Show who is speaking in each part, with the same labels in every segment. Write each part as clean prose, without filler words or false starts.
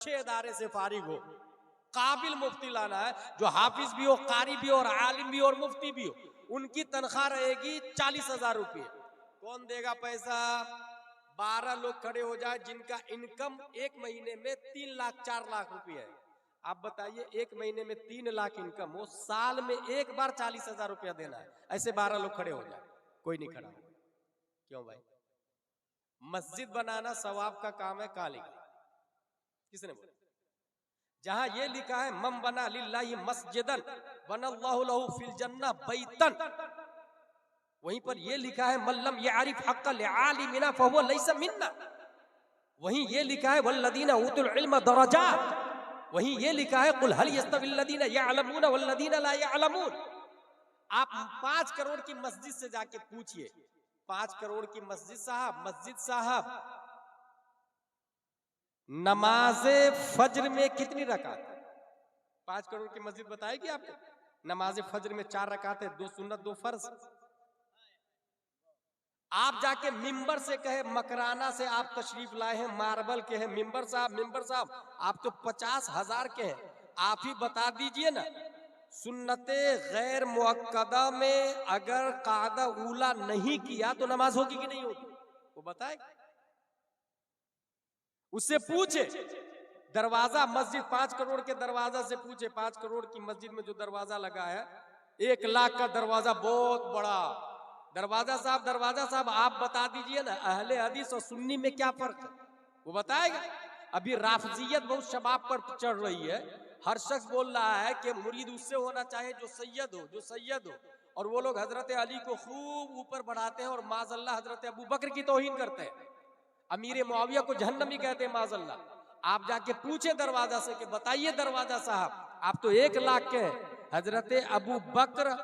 Speaker 1: अच्छे इदारे से फारिग हो, काबिल मुफ्ती लाना है जो हाफिज भी हो, कारी भी हो और आलिम भी हो और मुफ्ती भी हो। उनकी तनख्वाह रहेगी 40,000 रुपये। कौन देगा पैसा? 12 लोग खड़े हो जाए जिनका इनकम एक महीने में 3 लाख 4 लाख रुपये है। आप बताइए, एक महीने में 3 लाख इनकम हो, साल में एक बार 40,000 रुपया देना है। ऐसे 12 लोग खड़े हो जाए, कोई नहीं खड़ा होगा। क्यों भाई? मस्जिद बनाना सवाब का काम है, काली किसने बोला? जहां ये लिखा है मम बना लिल्लाहि मस्जिदन बनल्लाहु लहू फिल जन्नह बैतन, वहीं पर ये लिखा है मल्लम यारिफ हक़्क़ल आलिमिना फहुवा लैसा मिन्ना। वहीं ये लिखा है वल्लदीना उतुल इल्म दरजात। वहीं ये लिखा है कुल हल यस्तविल लदीना यअलमून वल्लदीना ला यअलमून। आप 5 करोड़ की मस्जिद से जाके पूछिए, 5 करोड़ की मस्जिद साहब नमाजे फज्र में कितनी रकात? 5 करोड़ की मस्जिद बताएगी आपको? नमाजे फज्र में 4 रकात है, 2 सुन्नत 2 फर्ज। आप जाके मिंबर से कहे, मकराना से आप तशरीफ लाए हैं, मार्बल के हैं मिंबर साहब आप तो 50,000 के हैं, आप ही बता दीजिए ना, सुन्नते गैर मुअक्कदा में अगर कादा ऊला नहीं किया तो नमाज होगी कि नहीं होगी? वो बताएगा। उससे पूछे दरवाजा मस्जिद 5 करोड़ के दरवाजा से पूछे, 5 करोड़ की मस्जिद में जो दरवाजा लगा है, 1 लाख का दरवाजा, बहुत बड़ा दरवाजा साहब आप बता दीजिए ना, अहले हदीस और सुन्नी में क्या फर्क है? वो बताएगा। अभी राफजियत बहुत शबाब पर चढ़ रही है, हर शख्स बोल रहा है कि मुरीद उससे होना चाहिए जो सैयद हो, और वो लोग हजरत अली को खूब ऊपर बढ़ाते हैं और माज़अल्लाह हजरत अबू बकर की तौहीन करते हैं, अमीर मुआविया को जहन्नमी कहते हैं माज़अल्लाह। आप जाके पूछे दरवाजा से कि बताइए दरवाजा साहब, आप तो 1 लाख के हैं, हजरत अबू बकर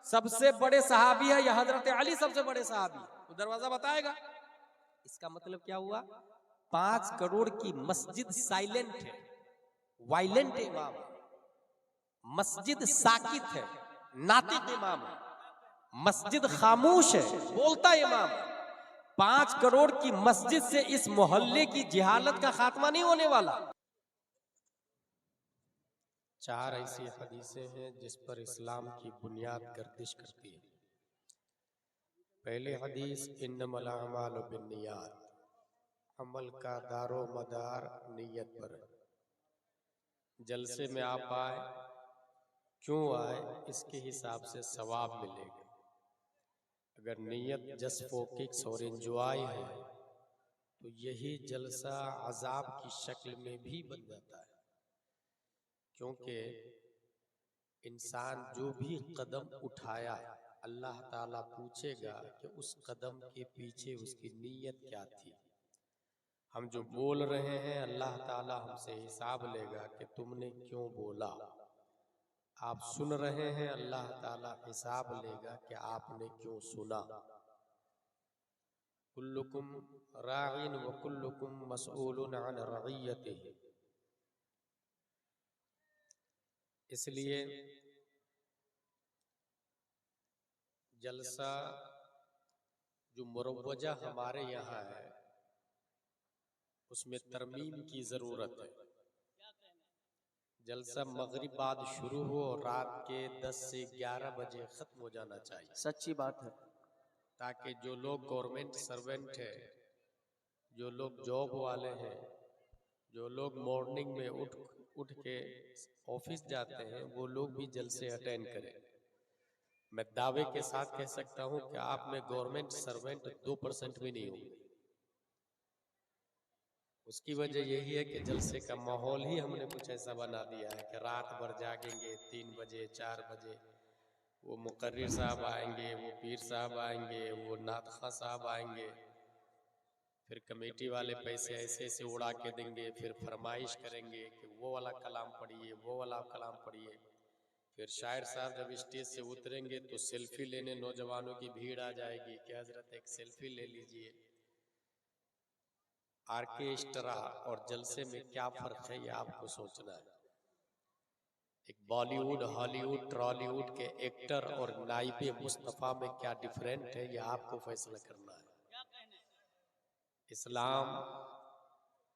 Speaker 1: सबसे बड़े सहाबी है या हजरत अली सबसे बड़े सहाबी? तो दरवाजा बताएगा। इसका मतलब क्या हुआ? 5 करोड़ की मस्जिद साइलेंट है, वायलेंट इमाम है। मस्जिद साकित है, नातिक इमाम है। मस्जिद खामोश है, बोलता इमाम है। 5 करोड़ की मस्जिद से इस मोहल्ले की जिहालत का खात्मा नहीं होने वाला।
Speaker 2: 4 ऐसी हदीसें हैं जिस पर इस्लाम की बुनियाद गर्दिश करती है। पहली हदीस इन्नमल अमालु बिन्नियात, अमल का दारो मदार नीयत पर है। जलसे में आप आए, क्यों आए, इसके हिसाब से सवाब मिलेगा। अगर नीयत जस्ट फॉर किक्स और एंजॉय है तो यही जलसा अजाब की शक्ल में भी बन जाता है, क्योंकि इंसान जो भी कदम उठाया अल्लाह ताला पूछेगा कि उस कदम के पीछे उसकी नीयत क्या थी। हम जो बोल रहे हैं अल्लाह ताला हमसे हिसाब लेगा कि तुमने क्यों बोला। आप सुन रहे हैं अल्लाह ताला हिसाब लेगा कि आपने क्यों सुना। कुल्लुकुम राइन व कुल्लुकुम मसऊलुन अन रइयतिही। इसलिए जलसा जो मुरव्वजा हमारे यहाँ है उसमें तरमीम की जरूरत है। जलसा मगरिब बाद शुरू हो और रात के 10 से 11 बजे खत्म हो जाना चाहिए।
Speaker 1: सच्ची बात है।
Speaker 2: ताकि जो लोग गवर्नमेंट सर्वेंट है, जो लोग जॉब वाले हैं, जो लोग मॉर्निंग में उठ के ऑफिस जाते हैं, वो लोग भी जलसे अटेंड करें। मैं दावे के साथ कह सकता हूं कि आप में गवर्नमेंट सर्वेंट 2% भी नहीं होंगे। उसकी वजह यही है कि जलसे का माहौल ही हमने कुछ ऐसा बना दिया है कि रात भर जागेंगे, 3 बजे 4 बजे वो मुकर्रिर साहब आएंगे, वो पीर साहब आएंगे, वो नातखा साहब आएंगे, फिर कमेटी वाले पैसे ऐसे ऐसे उड़ा के देंगे, फिर फरमाइश करेंगे कि वो वाला कलाम पढ़िए, वो वाला कलाम पढ़िए। फिर शायर साहब जब स्टेज से उतरेंगे तो सेल्फी लेने नौजवानों की भीड़ आ जाएगी कि हजरत एक सेल्फी ले लीजिए। आर्केस्ट्रा और जलसे में क्या फर्क है, ये आपको सोचना है। एक बॉलीवुड, हॉलीवुड, ट्रॉलीवुड के एक्टर और नाइबे मुस्तफा में क्या डिफरेंट है, ये आपको फैसला करना है। इस्लाम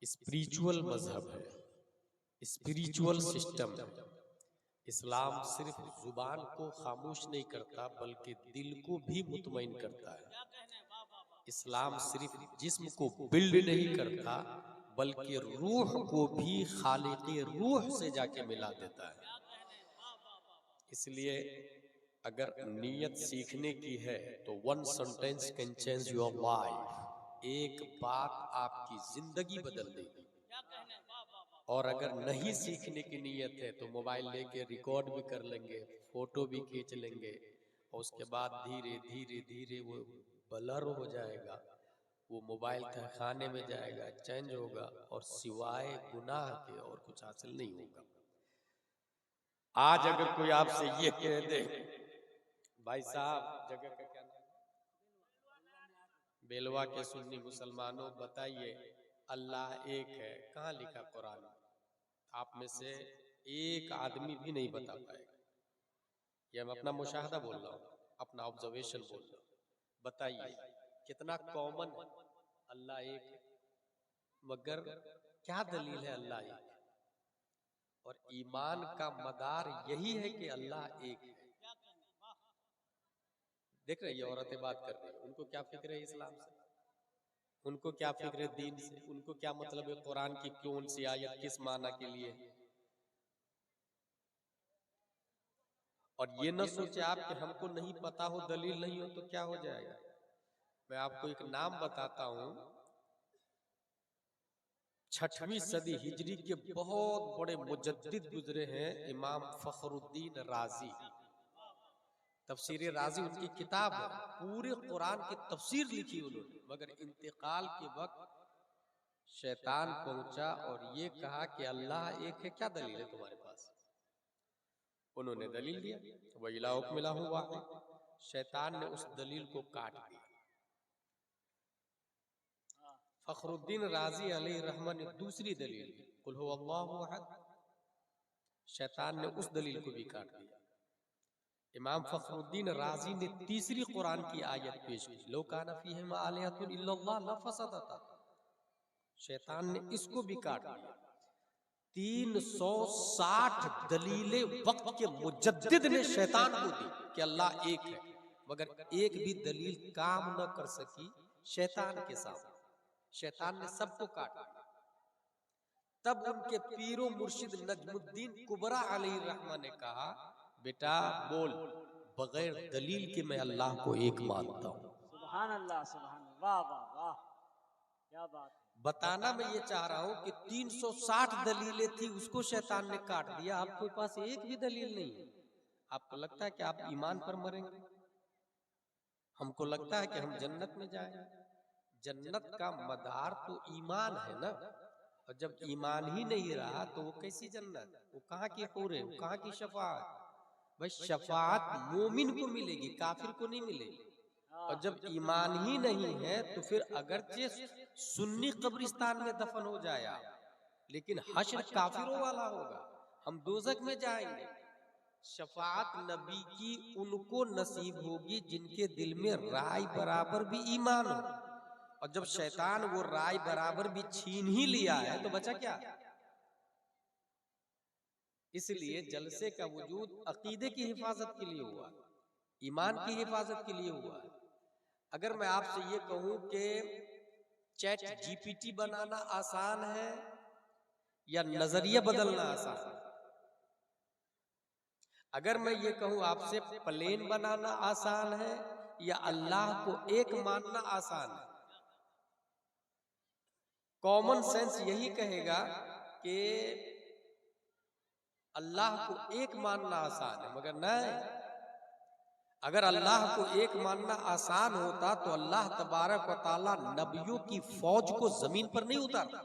Speaker 2: स्पिरिचुअल मजहब है, स्पिरिचुअल सिस्टम है। इस्लाम सिर्फ जुबान को खामोश नहीं करता बल्कि दिल को भी मुतमईन करता है। इस्लाम सिर्फ जिस्म को बिल्ड नहीं करता बल्कि रूह को भी खालिक़े रूह से जाके मिला देता है। इसलिए अगर नीयत सीखने की है तो one sentence can change your life, एक बात आपकी जिंदगी बदल देगी। और अगर नहीं सीखने की नीयत है तो मोबाइल लेके रिकॉर्ड भी कर लेंगे, फोटो भी खींच लेंगे, और उसके बाद धीरे धीरे धीरे वो ब्लर हो जाएगा, वो मोबाइल तहखाने में जाएगा, चेंज होगा, और सिवाय गुनाह के और कुछ हासिल नहीं होगा। आज अगर कोई आपसे ये कह दे, भाई साहब जगह का क्या नाम, बेलवा के सुन्नी मुसलमानों बताइए अल्लाह एक है, कहाँ लिखा कुरान में? आप में से एक आदमी भी नहीं बता पाएगा। ये मैं अपना मुशाहदा बोल रहा हूँ, अपना ऑब्जर्वेशन बोल रहा हूँ। बताइए कितना कॉमन है अल्लाह एक है, मगर क्या दलील है अल्लाह एक है? और ईमान का मदार यही है कि अल्लाह एक है। देख रही है औरतें बात कर रही है, उनको क्या फिक्र है इस्लाम से, उनको क्या फिक्र है दीन से, उनको क्या मतलब है कुरान की कौन सी आयत किस माना के लिए। और ये न सोचे आप कि हमको नहीं पता हो, दलील नहीं हो तो क्या हो जाएगा। मैं आपको एक नाम बताता हूं, 6वीं सदी हिजरी के बहुत बड़े मुजद्दिद गुजरे हैं, इमाम फखरुद्दीन राजी। तफसीर राजी उनकी किताब है, पूरे कुरान की तफसीर लिखी उन्होंने, मगर इंतकाल के वक्त शैतान पहुंचा और ये कहा कि अल्लाह एक है, क्या दलील है तुम्हारे पास? उन्होंने दलील दिया, वही इलाहुक मिलाहु वाहिद। शैतान ने उस दलील को काट दिया। फखरुद्दीन राजी अलैहि रहमत ने दूसरी दलील दी, कुल हु अल्लाहु अहद। शैतान ने उस दलील को भी काट दिया। इमाम फखरुद्दीन राजी ने तीसरी कुरान की आयत पेश की, लो काना फीहिमा आलिहतुन इल्लल्लाह लफसदता। शैतान ने इसको भी काट दिया। 360 दलीलें वक्त के मुजद्दिद ने शैतान को दी कि अल्लाह एक है, मगर एक भी दलील काम न कर सकी शैतान के सामने। शैतान ने सबको काट दिया। तब उनके पीरो मुर्शिद नजमुद्दीन कुबरा अलैहि रहमा ने कहा, बेटा बोल, बगैर दलील के मैं अल्लाह को एक मानता हूं।
Speaker 3: सुभान अल्लाह, सुभान अल्लाह, वाह वाह वाह, क्या बात।
Speaker 1: बताना मैं ये चाह रहा हूं कि 360 दलीलें थी, उसको शैतान ने काट दिया। आपके पास एक भी दलील नहीं है। आपको लगता है कि आप ईमान पर मरेंगे? हमको लगता है कि हम जन्नत में जाएंगे। जन्नत का मदार तो ईमान है ना, और जब ईमान ही नहीं रहा तो वो कैसी जन्नत, वो कहाँ की हूर है, वो कहाँ की शफाअत? भाई शफाअत मोमिन को मिलेगी, काफिर को नहीं मिलेगी। और जब ईमान ही नहीं है तो फिर अगरचे सुन्नी कब्रिस्तान में दफन हो जाए आप, लेकिन हश्र काफिरों वाला होगा, हम दोजख में जाएंगे। शफाअत नबी की उनको नसीब होगी जिनके दिल में राय बराबर भी ईमान हो। और जब शैतान वो राय बराबर भी छीन ही लिया है तो बचा क्या? इसलिए जलसे का वजूद अकीदे की हिफाजत के लिए हुआ, ईमान की हिफाजत के लिए हुआ। अगर मैं आपसे ये कहूं कि चैट जीपीटी बनाना आसान है या नजरिया बदलना आसान है? अगर मैं ये कहूं आपसे प्लेन बनाना आसान है या अल्लाह को एक मानना आसान है? कॉमन सेंस यही कहेगा कि अल्लाह को एक मानना आसान है, मगर नहीं। अगर अल्लाह को एक मानना आसान होता तो अल्लाह तबारक व तआला नबियों की फौज को जमीन पर नहीं उतारता।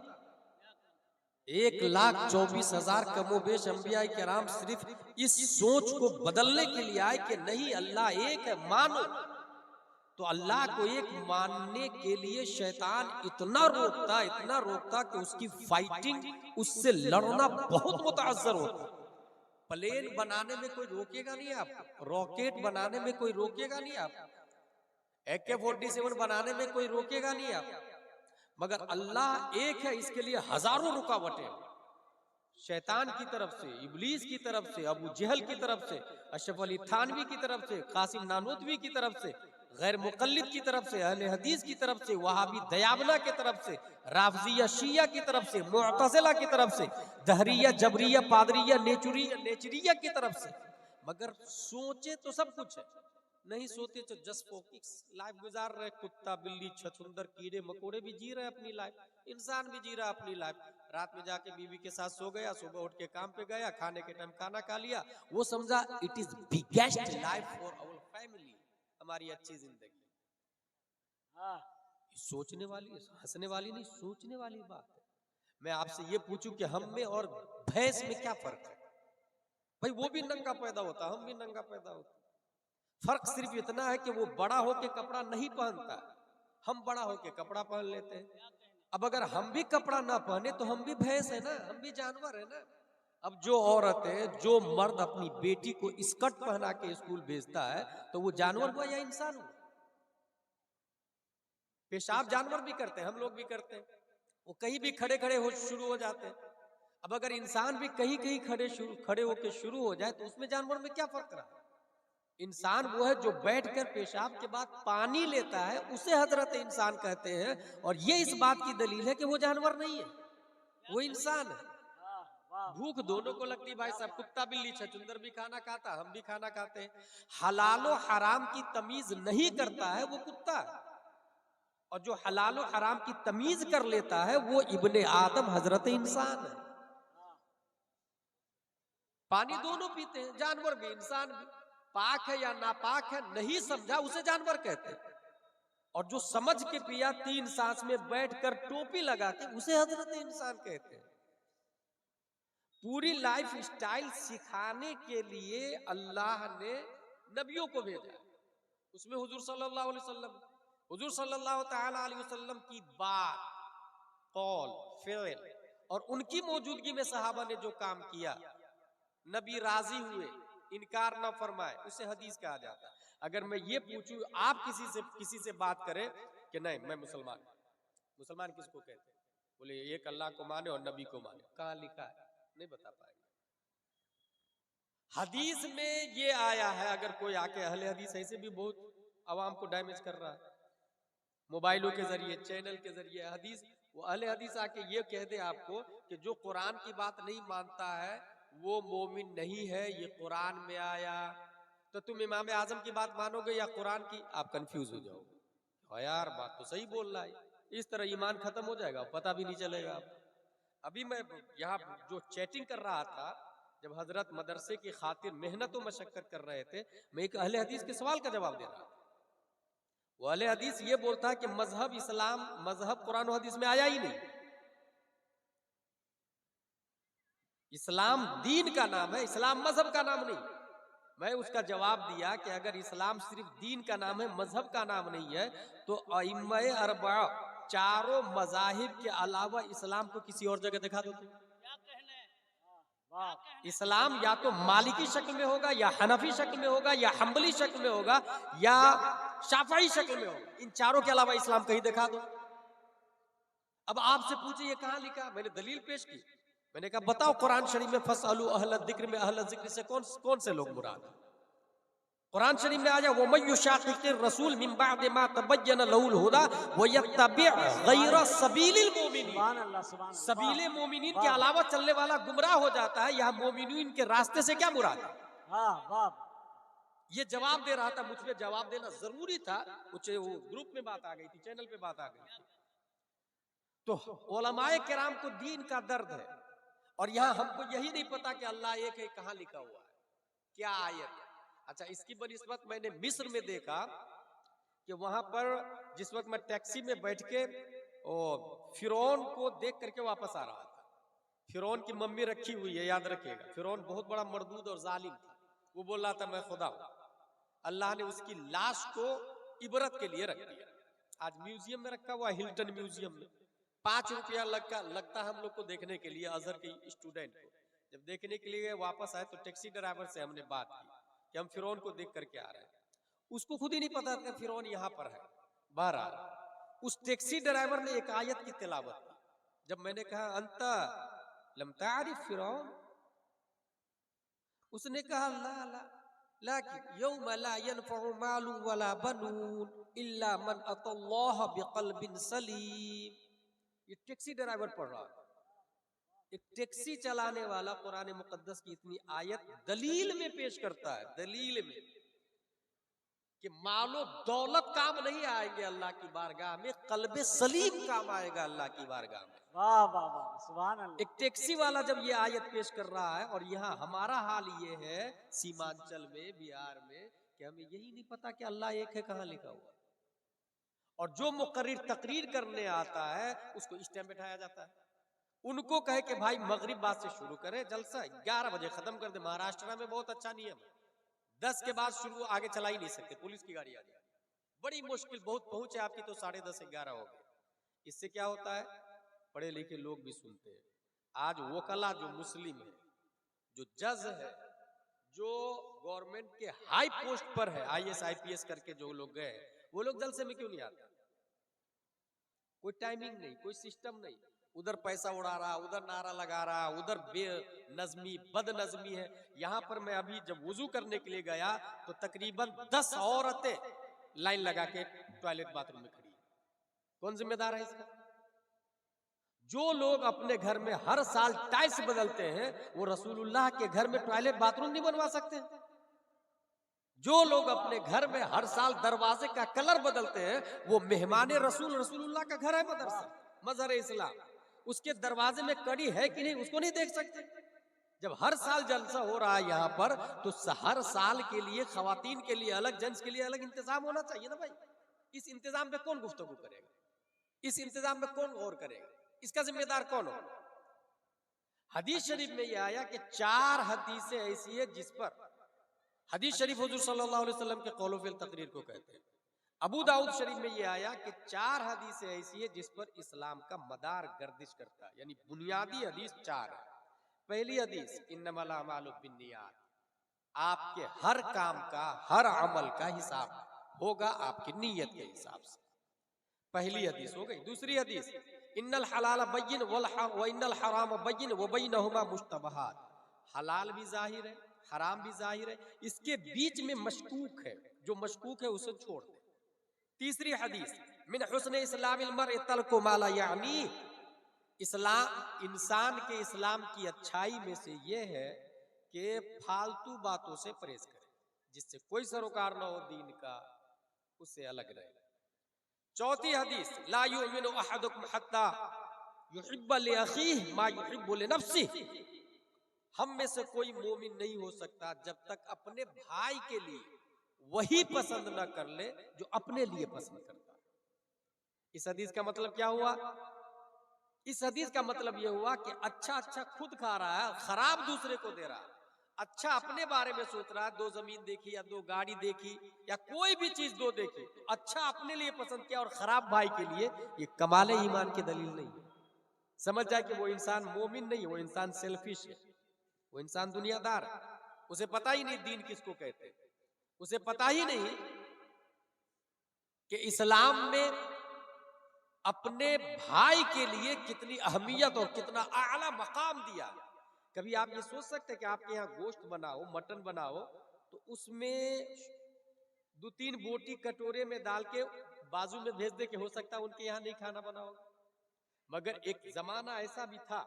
Speaker 1: 1,24,000 कमोबेश अंबिया किराम सिर्फ इस सोच को बदलने के लिए आए कि नहीं अल्लाह एक है, मानो। तो अल्लाह को एक मानने के लिए शैतान इतना रोकता कि उसकी फाइटिंग, उससे लड़ना बहुत मुतअज्जर होता। प्लेन बनाने में कोई रोकेगा नहीं आपको, रॉकेट बनाने में कोई रोकेगा नहीं आपको, AK-47 बनाने में कोई रोकेगा नहीं आपको, मगर अल्लाह एक है, इसके लिए हजारों रुकावटें। शैतान की तरफ से, इब्लीस की तरफ से, अबू जहल की तरफ से, अशरफ अली थानवी की तरफ से, कासिम नानोतवी की तरफ से, गैर मुकल्लिद की तरफ से, अहले हदीस की तरफ से, वहाबी दयाबना की तरफ से, राफजिया शिया की तरफ से, मुअतज़िला की तरफ से, दहरिया जबरिया पादरिया नेचुरिया की तरफ से। मगर सोचे तो सब कुछ है, नहीं सोते तो जस्ट फोकिस लाइफ गुजार रहे। कुत्ता बिल्ली छछुंदर कीड़े मकोड़े भी जी रहे अपनी लाइफ, इंसान भी जी रहा अपनी लाइफ। रात में जाके बीवी के साथ सो गया, सुबह उठ के काम पे गया, खाने के टाइम खाना खा लिया, वो समझा it is biggest life for our family, हमारी अच्छी जिंदगी।
Speaker 3: हाँ
Speaker 1: सोचने वाली, हंसने वाली नहीं, सोचने वाली बात है। मैं आपसे ये पूछूं कि हम में और भैंस में क्या फर्क है? भाई वो भी नंगा पैदा होता, हम भी नंगा पैदा होता। फर्क सिर्फ इतना है कि वो बड़ा होके कपड़ा नहीं पहनता, हम बड़ा होके कपड़ा पहन लेते हैं। अब अगर हम भी कपड़ा ना पहने तो हम भी भैंस है ना, हम भी जानवर है ना। अब जो औरतें, जो मर्द अपनी बेटी को स्कर्ट पहना के स्कूल भेजता है तो वो जानवर हुआ या इंसान हुआ? पेशाब जानवर भी करते हैं, हम लोग भी करते हैं, वो कहीं भी खड़े खड़े हो शुरू हो जाते हैं। अब अगर इंसान भी कहीं कहीं खड़े होके शुरू हो जाए तो उसमें जानवर में क्या फर्क रहा? इंसान वो है जो बैठकर पेशाब के बाद पानी लेता है, उसे हजरत इंसान कहते हैं। और ये इस बात की दलील है कि वो जानवर नहीं है, वो इंसान है।
Speaker 3: वाह वाह
Speaker 1: भूख दोनों को लगती भाई साहब, कुत्ता बिल्ली छछुंदर भी खाना खाता, हम भी खाना खाते हैं। हलालो हराम की तमीज नहीं करता है वो कुत्ता, और जो हलालो हराम की तमीज कर लेता है वो इब्ने आदम हजरत इंसान है। पानी दोनों पीते हैं, जानवर भी इंसान भी। पाक है या नापाक है नहीं समझा उसे जानवर कहते हैं, और जो समझ के पिया 3 सांस में बैठकर टोपी लगा के उसे हजरत इंसान कहते हैं। पूरी लाइफ स्टाइल सिखाने के लिए अल्लाह ने नबियों को भेजा, उसमें हुजूर सल्लल्लाहु अलैहि वसल्लम, हुजूर सल्लल्लाहु तआला अलैहि वसल्लम की बात, कौल, फ़िल और उनकी मौजूदगी में सहाबा ने जो काम किया, नबी राजी हुए, इनकार ना फरमाए, उसे हदीस कहा जाता है। अगर मैं ये पूछूं, आप किसी से बात करें कि नहीं मैं मुसलमान, मुसलमान किसको कहते हैं? बोले एक अल्लाह को माने और नबी को माने, कहाँ लिखा है? नहीं बता पाएंगे। हदीस में ये आया है। अगर कोई आके अहले हदीस ऐसे भी बहुत आवाम को डैमेज कर रहा है मोबाइलों के जरिए, चैनल के जरिए, हदीस, वो अहले हदीस आके ये कह दे आपको कि जो कुरान की बात नहीं मानता है वो मोमिन नहीं है, ये कुरान में आया, तो तुम इमाम आजम की बात मानोगे या कुरान की? आप कंफ्यूज हो जाओगे। हाँ यार बात तो सही बोल रहा है, इस तरह ईमान खत्म हो जाएगा, पता भी नहीं चलेगा। अभी मैं यहाँ जो चैटिंग कर रहा था, जब हजरत मदरसे की खातिर मेहनत और मशक्कत कर रहे थे, मैं एक अहले हदीस के सवाल का जवाब दे रहा था। वो अहले हदीस ये बोलता है कि मजहब इस्लाम, मजहब कुरान और हदीस में आया ही नहीं, इस्लाम दीन का नाम है, इस्लाम मजहब का नाम नहीं। मैं उसका जवाब दिया कि अगर इस्लाम सिर्फ दीन का नाम है, मजहब का नाम नहीं है, तो अइम्मा अरबा, चारों मजाहिब के अलावा इस्लाम को किसी और जगह दिखा दो।
Speaker 3: वाह
Speaker 1: इस्लाम या तो मालिकी शक्ल में होगा, या हनफी शक्ल में होगा, या हम्बली शक्ल में होगा, या शाफई शक्ल में होगा। इन चारों के अलावा इस्लाम कहीं दिखा दो। अब आपसे पूछे ये कहाँ लिखा? मैंने दलील पेश की, मैंने कहा बताओ कुरान शरीफ में फसअलू अहल जिक्र में अहल जिक्र से कौन से लोग मुराद है? कुरान शरीफ में आ जाए, वो मय्युशाक़िक़िर रसूल मिन बअद मा तबय्यन लहुल हुदा व यत्तबि गैर सबीलिल मोमिनीन,
Speaker 3: सुभान अल्लाह सुभान अल्लाह
Speaker 1: सबीले मोमिनीन के अलावा चलने वाला गुमराह हो जाता है। यहाँ मोमिनीन के रास्ते से क्या मुराद है?
Speaker 3: वाह वाह
Speaker 1: ये जवाब दे रहा था, मुझ पे जवाब देना जरूरी था, कुछ वो ग्रुप में बात आ गई थी, चैनल पे बात आ गई थी। तो उलमाए किराम को दीन का दर्द है, और यहाँ हमको यही नहीं पता कि अल्लाह एक है, कहाँ लिखा हुआ है, क्या आयत है। अच्छा, इसकी बनिस्बत मैंने मिस्र में देखा कि वहां पर जिस वक्त मैं टैक्सी में बैठ के फिरौन को देख करके वापस आ रहा था, फिरौन की मम्मी रखी हुई है, याद रखिएगा, फिरौन बहुत बड़ा मरदूद और जालिम था। वो बोल रहा था मैं खुदा हूं। अल्लाह ने उसकी लाश को इबरत के लिए रख दिया, आज म्यूजियम में रखा हुआ, हिल्टन म्यूजियम में। 5 रुपया लगता हम लोग को देखने के लिए, अजहर के स्टूडेंट को। जब देखने के लिए वापस आए तो टैक्सी ड्राइवर से हमने बात की कि हम फिरौन को देख करके आ रहे हैं। उसको खुद ही नहीं पता था फिरौन यहाँ पर है। बहरहाल उस टैक्सी ड्राइवर ने एक आयत की तिलावत की। जब मैंने कहा अंता लम तारिफ फिरौन, उसने कहा ला ला लाकिन यौम ला यनफउ मालुन वला बनून इल्ला मन अतल्लाह बिक़ल्बिन सलीम। ये टैक्सी ड्राइवर पढ़ रहा है, एक टैक्सी चलाने वाला कुरान मुकद्दस की इतनी आयत दलील में पेश करता है, दलील में, कि मालो दौलत काम नहीं आएंगे अल्लाह की बारगाह में, कल्बे सलीम काम आएगा अल्लाह की बारगाह में।
Speaker 3: वाह वाह वाह, सुभान अल्लाह।
Speaker 1: एक टैक्सी वाला जब ये आयत पेश कर रहा है, और यहाँ हमारा हाल ये है सीमांचल में, बिहार में, कि हमें यही नहीं पता कि अल्लाह एक है, कहाँ लिखा हुआ। और जो मुकर्रिर तकरीर करने आता है उसको इस टाइम बैठाया जाता है, उनको कहे कि भाई मगरिब बाद से शुरू करें, जलसा 11 बजे खत्म कर दे। महाराष्ट्र में बहुत अच्छा नियम है, 10 के बाद शुरू, आगे चला ही नहीं सकते, पुलिस की गाड़ी आ जाए, बड़ी मुश्किल, बहुत पहुंचे आपकी तो 10:30 11 हो गए। इससे क्या होता है, पढ़े लिखे लोग भी सुनते हैं। आज वकला जो मुस्लिम है, जो जज है, जो गवर्नमेंट के हाई पोस्ट पर है, IAS IPS करके जो लोग गए, वो लोग जलसे में क्यों नहीं आते? कोई टाइमिंग नहीं, कोई सिस्टम नहीं, उधर पैसा उड़ा रहा, उधर नारा लगा रहा, उधर बेनज़मी बदनज़मी है। यहाँ पर मैं अभी जब वुजू करने के लिए गया तो तकरीबन 10 औरतें लाइन लगा के टॉयलेट बाथरूम में खड़ी। कौन जिम्मेदार है इसका? जो लोग अपने घर में हर साल टाइल्स बदलते हैं, वो रसूलुल्लाह के घर में टॉयलेट बाथरूम नहीं बनवा सकते। जो लोग अपने घर में हर साल दरवाजे का कलर बदलते हैं, वो मेहमान रसूल, रसूलुल्लाह का घर है मदरसा, मजहर इस्लाम, उसके दरवाजे में कड़ी है कि नहीं उसको नहीं देख सकते। जब हर साल जलसा हो रहा है यहाँ पर, तो हर साल के लिए खवातीन के लिए अलग, जेंट्स के लिए अलग इंतजाम होना चाहिए ना भाई। इस इंतजाम पे कौन गुफ्तगू करेगा? इस इंतजाम में कौन गौर करेगा? इसका जिम्मेदार कौन हो? हदीस शरीफ में यह आया कि 4 हदीसें ऐसी है जिस पर, हदीस शरीफ हुजूर सल्लल्लाहु अलैहि वसल्लम के कौल फिल तकरीर को कहते हैं। अबू दाऊद शरीफ में यह आया कि 4 हदीसें ऐसी है जिस पर इस्लाम का मदार गर्दिश करता है, यानी बुनियादी हदीस 4 है। पहली हदीस इन्नमल अमालु बिन्नियात, आपके हर काम का, हर अमल का हिसाब होगा आपकी नीयत के हिसाब से। पहली हदीस हो गई। दूसरी हदीस इन्नल हलाल बय्यिन व इन्नल हराम बय्यिन व बैनहुमा मुश्तबहात, हलाल भी जाहिर है, हराम भी जाहिर है, इसके बीच में मशकूक है, जो मशकूक है उसे छोड़ दे। तीसरी हदीस मिन हुस्न इस्लामिल मर्इ तर्कु मा ला यानी, इस्लाम, इंसान के इस्लाम की अच्छाई में से ये है कि फालतू बातों से परहेज करे, जिससे कोई सरोकार न हो दीन का, उससे अलग रहे। चौथी हदीस ला युमिनु अहदुकुम हत्ता युहिब्बु लि अखीहि मा युहिब्बु लि नफ्सिहि, हम में से कोई मोमिन नहीं हो सकता जब तक अपने भाई के लिए वही पसंद न कर ले जो अपने लिए पसंद करता है। इस हदीस का मतलब क्या हुआ? इस हदीस का मतलब यह हुआ कि अच्छा अच्छा खुद खा रहा है, खराब दूसरे को दे रहा है। अच्छा अपने बारे में सोच रहा है, 2 जमीन देखी या 2 गाड़ी देखी या कोई भी चीज 2 देखी, तो अच्छा अपने लिए पसंद किया और खराब भाई के लिए, ये कमाले ईमान की दलील नहीं है। समझ जाए कि वो इंसान मोमिन नहीं, वो इंसान सेल्फिश है, वो इंसान दुनियादार है, उसे पता ही नहीं दीन किसको कहते हैं, उसे पता ही नहीं कि इस्लाम में अपने भाई के लिए कितनी अहमियत और कितना आला मकाम दिया। कभी आप ये सोच सकते हैं कि आपके यहाँ गोश्त बनाओ, मटन बनाओ, तो उसमें 2-3 बोटी कटोरे में डाल के बाजू में भेज दे कि हो सकता है उनके यहाँ नहीं खाना बनाओगे। मगर एक जमाना ऐसा भी था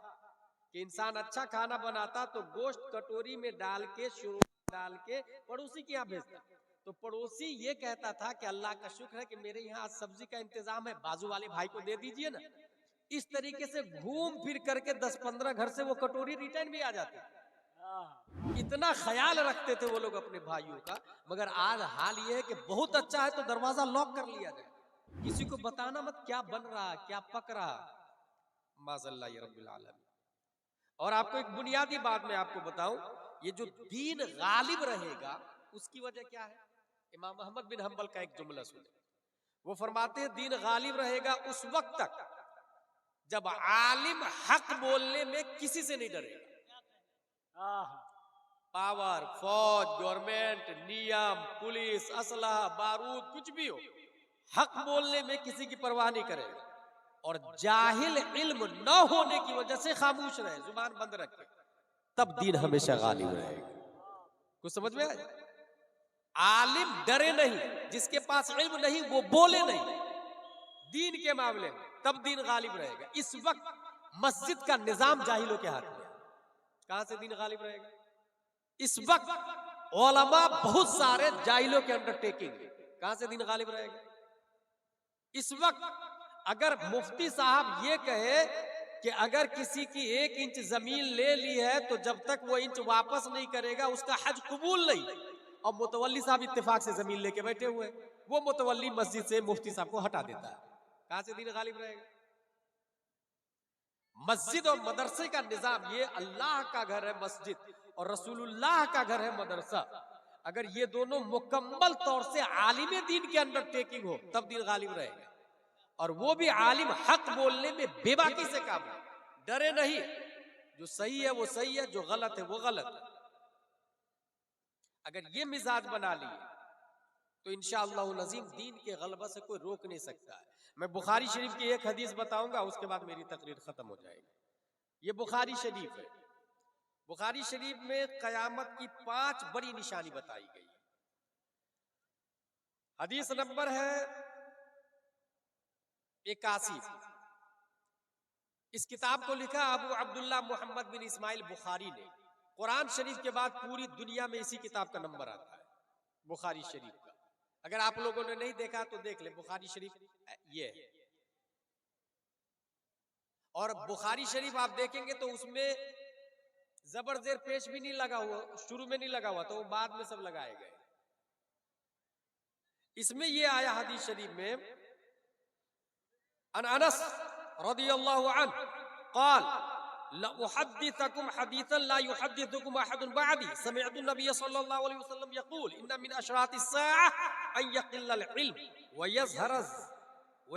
Speaker 1: कि इंसान अच्छा खाना बनाता तो गोश्त कटोरी में डाल के, शुरू डाल के पड़ोसी के यहाँ भेजता, तो पड़ोसी ये कहता था कि अल्लाह का शुक्र है कि मेरे यहाँ सब्जी का इंतजाम है, बाजू वाले भाई को दे दीजिए ना। इस तरीके से घूम फिर करके 10-15 घर से वो कटोरी रिटर्न भी आ जाती। इतना ख्याल रखते थे वो लोग अपने भाइयों का। मगर आज हाल ये है कि बहुत अच्छा है तो दरवाजा लॉक कर लिया जाए, किसी को बताना मत क्या बन रहा, क्या पक रहा, माज़ल्लाह या रब्बिल आलमीन। और आपको एक बुनियादी बात मैं आपको बताऊं, ये जो दीन गालिब रहेगा उसकी वजह क्या है? इमाम अहमद बिन हंबल का एक जुमला सुने, वो फरमाते हैं दीन गालिब रहेगा उस वक्त तक जब आलिम हक बोलने में किसी से नहीं डरेगा। पावर, फौज, गवर्नमेंट, नियम, पुलिस, असलहा, बारूद, कुछ भी हो, हक बोलने में किसी की परवाह नहीं करेगा। और जाहिल इल्म न होने की वजह से खामोश रहे, जुबान बंद रखे, तब दीन हमेशा गालिब रहेगा। कुछ समझ में आया? आलिम डरे नहीं, जिसके पास इल्म नहीं वो बोले नहीं दीन के मामले में, तब दीन गालिब रहेगा। इस वक्त मस्जिद का निजाम जाहिलों के हाथ में है, कहां से दीन गालिब रहेगा? इस वक्त उलमा बहुत सारे जाहिलों के अंडरटेकिंग है, कहां से दीन गालिब रहेगा? इस वक्त अगर मुफ्ती साहब ये कहे कि अगर किसी की 1 इंच जमीन ले ली है तो जब तक वो इंच वापस नहीं करेगा उसका हज कबूल नहीं, और मुतवल्ली साहब इत्तेफाक से जमीन लेके बैठे हुए, वो मुतवल्ली मस्जिद से मुफ्ती साहब को हटा देता है, कहां से दीन गालिब रहेगा? मस्जिद और मदरसे का निजाम, ये अल्लाह का घर है मस्जिद और रसूलुल्लाह का घर है मदरसा, अगर ये दोनों मुकम्मल तौर से आलिम दीन के अंडरटेकिंग हो तब दीन गालिब रहेगा। और वो भी आलिम हक बोलने में बेबाकी से काम है, डरे नहीं, जो सही है वो सही है, जो गलत है वो गलत है। अगर ये मिजाज बना लिए तो इंशाअल्लाह नज़ीम दीन के गलबा से कोई रोक नहीं सकता है। मैं बुखारी शरीफ की एक हदीस बताऊंगा, उसके बाद मेरी तकरीर खत्म हो जाएगी। ये बुखारी शरीफ है, बुखारी शरीफ में कयामत की 5 बड़ी निशानी बताई गई। हदीस नंबर है 81। इस किताब को लिखा अबू अब्दुल्ला मोहम्मद बिन इस्माइल बुखारी ने। कुरान शरीफ के बाद पूरी दुनिया में इसी किताब का नंबर आता है, बुखारी शरीफ का। अगर आप लोगों ने नहीं देखा तो देख ले, बुखारी शरीफ ये है। और बुखारी शरीफ आप देखेंगे तो उसमें जबर जेर पेश भी नहीं लगा हुआ, शुरू में नहीं लगा हुआ, तो वो बाद में सब लगाए गए। इसमें ये आया हदीस शरीफ में, अन अनस रदियल्लाहु अन्हु क़ाल ला उहद्दिथकुम हदीसन ला युहद्दिथुकुम अहदुन बअदी समिअतु नबिय सल्लल्लाहु अलैहि वसल्लम यक़ूल इन्ना मिन अशरातिस साअह अन यक़िल्लल इल्म व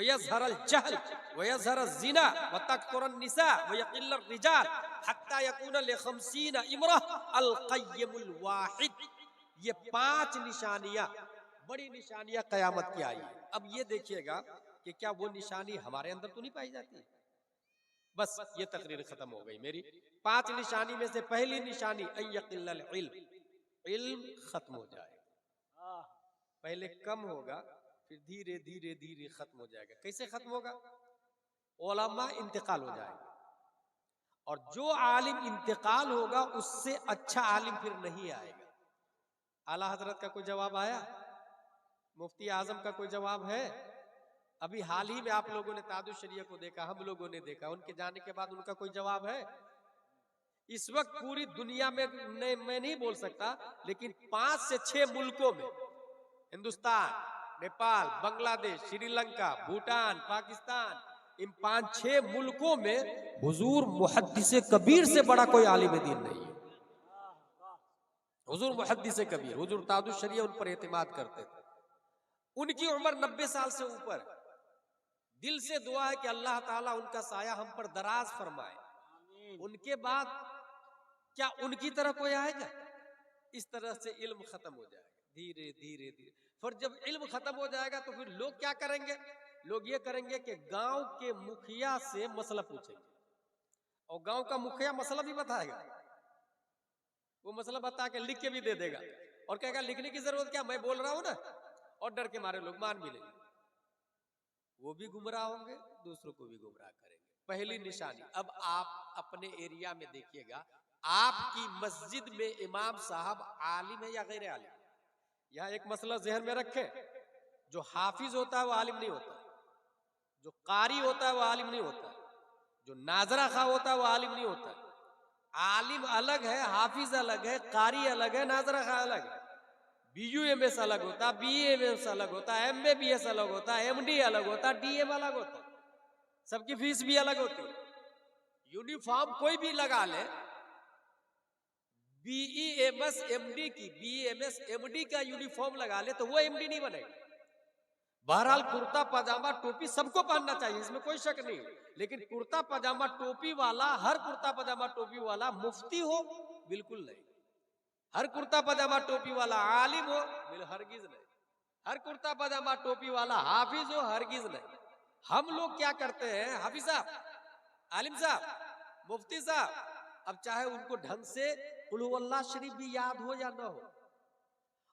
Speaker 1: यज़हरल जहल व यज़हरज़ ज़िना व तकथुरन निसा व यक़िल्लर रिजाल हत्ता यकून लिखमसीना इमरा अल क़य्यमुल वाहिद। ये 5 निशानियां, बड़ी निशानियां कयामत की आई। अब ये देखिएगा कि क्या वो निशानी हमारे अंदर तो नहीं पाई जाती? बस ये तकरीर खत्म हो गई मेरी। 5 निशानी में से पहली निशानी अय्यकिल्लल इल्म, इल्म खत्म हो जाएगा। पहले कम होगा, फिर धीरे धीरे धीरे खत्म हो जाएगा। कैसे खत्म होगा? उलमा इंतकाल हो जाएगा, और जो आलिम इंतकाल होगा उससे अच्छा आलिम फिर नहीं आएगा। आला हजरत का कोई जवाब आया? मुफ्ती आजम का कोई जवाब है? अभी हाल ही में आप लोगों ने तादुश शरिया को देखा, हम लोगों ने देखा, उनके जाने के बाद उनका कोई जवाब है? इस वक्त पूरी दुनिया में मैं नहीं बोल सकता, लेकिन 5 से 6 मुल्कों में, हिंदुस्तान, नेपाल, बांग्लादेश, श्रीलंका, भूटान, पाकिस्तान, इन 5-6 मुल्कों में हुजूर मुहद्दिसे कबीर से बड़ा कोई आलिम दीन नहीं है। हुजूर मुहद्दिसे कबीर, हुजूर तादुश शरिया उन पर एतमाद करते थे। उनकी उम्र 90 साल से ऊपर। दिल से दुआ है कि अल्लाह ताला उनका साया हम पर दराज फरमाए। उनके बाद क्या उनकी तरह कोई आएगा? इस तरह से इल्म खत्म हो जाएगा धीरे धीरे धीरे। फिर जब इल्म खत्म हो जाएगा तो फिर लोग क्या करेंगे? लोग ये करेंगे कि गांव के मुखिया से मसला पूछेंगे, और गांव का मुखिया मसला भी बताएगा। वो मसला बता के लिख के भी दे देगा और कहेगा लिखने की जरूरत क्या, मैं बोल रहा हूं ना, और डर के मारे लोग मान भी लेंगे। वो भी गुमराह होंगे, दूसरों को भी गुमराह करेंगे। पहली निशानी। अब आप अपने एरिया में देखिएगा, आपकी मस्जिद में इमाम साहब आलिम है या गैर आलिम? यहां एक मसला जहन में रखें, जो हाफिज होता है वो आलिम नहीं होता, जो कारी होता है वो आलिम नहीं होता, जो नाजरा खा होता है वो आलिम नहीं होता। आलिम अलग है, हाफिज अलग है, कारी अलग है, नाजरा खा अलग है। BUMS अलग होता, BAMS अलग होता, MABS अलग होता, MD अलग होता, DM अलग होता, सबकी फीस भी अलग होती। यूनिफॉर्म कोई भी लगा ले, BEMS MD की, BEMS MD का यूनिफॉर्म लगा ले तो वो MD नहीं बनेगा। बहरहाल कुर्ता पजामा टोपी सबको पहनना चाहिए, इसमें कोई शक नहीं, लेकिन कुर्ता पजामा टोपी वाला, हर कुर्ता पजामा टोपी वाला मुफ्ती हो? बिल्कुल नहीं। हर कुर्ता पजामा टोपी वाला आलिम हो? हरगिज नहीं। हर कुर्ता पजामा टोपी वाला हाफिज हो? हरगिज नहीं। हम लोग क्या करते हैं, हाफिज साहब, आलिम साहब, मुफ्ती साहब, अब चाहे उनको ढंग से कुल हुवल्लाह शरीफ भी याद हो या ना हो,